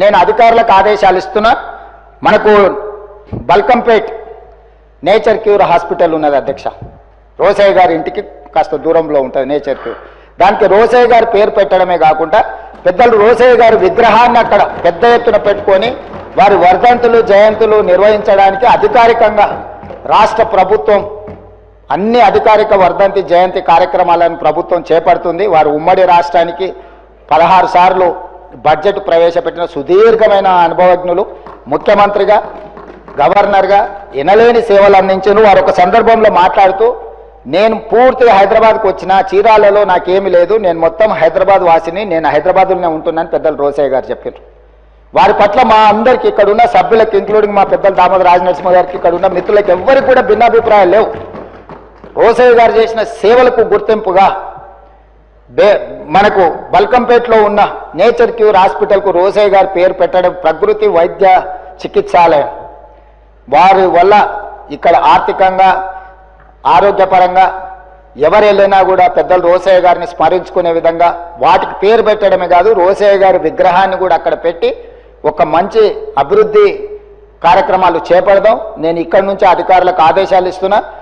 నేను అధికారులకు ఆదేశాలు ఇస్తున్నా. మనకు బల్కంపేట్ నేచర్ క్యూర్ హాస్పిటల్ ఉన్నది అధ్యక్ష, రోసయ్య గారి ఇంటికి కాస్త దూరంలో ఉంటుంది నేచర్ క్యూర్. దానికి రోసయ్య గారి పేరు పెట్టడమే కాకుండా పెద్దలు రోసయ్య గారి విగ్రహాన్ని అక్కడ పెద్ద ఎత్తున పెట్టుకొని వారి వర్ధంతులు జయంతులు నిర్వహించడానికి అధికారికంగా రాష్ట్ర ప్రభుత్వం అన్ని అధికారిక వర్ధంతి జయంతి కార్యక్రమాలను ప్రభుత్వం చేపడుతుంది. వారు ఉమ్మడి రాష్ట్రానికి 16 సార్లు బడ్జెట్ ప్రవేశపెట్టిన సుదీర్ఘమైన అనుభవజ్ఞులు. ముఖ్యమంత్రిగా గవర్నర్గా ఎనలేని సేవలు అందించారు. వారు ఒక సందర్భంలో మాట్లాడుతూ, నేను పూర్తిగా హైదరాబాద్కు వచ్చిన చీరాలలో నాకేమీ లేదు, నేను మొత్తం హైదరాబాద్ వాసిని, నేను హైదరాబాద్లోనే ఉంటున్నాను పెద్దలు రోసయ్య గారు చెప్పారు. వారి పట్ల మా అందరికీ ఇక్కడ ఉన్న సభ్యులకు ఇంక్లూడింగ్ మా పెద్దలు దామోదర రాజనరసింహ గారికి ఇక్కడ ఉన్న మిత్రులకు ఎవ్వరికి కూడా భిన్నాభిప్రాయాలు లేవు. రోసయ్య గారు చేసిన సేవలకు గుర్తింపుగా మనకు బల్కంపేటలో ఉన్న నేచర్ క్యూర్ హాస్పిటల్కు రోసయ్య గారి పేరు పెట్టడం ప్రకృతి వైద్య చికిత్సాలయం. వారి వల్ల ఇక్కడ ఆర్థికంగా ఆరోగ్యపరంగా ఎవరు వెళ్ళినా కూడా పెద్దలు రోసయ్య గారిని స్మరించుకునే విధంగా వాటికి పేరు పెట్టడమే కాదు, రోసయ్య గారి విగ్రహాన్ని కూడా అక్కడ పెట్టి ఒక మంచి అభివృద్ధి కార్యక్రమాలు చేపడదాం. నేను ఇక్కడి నుంచి అధికారులకు ఆదేశాలు ఇస్తున్నా.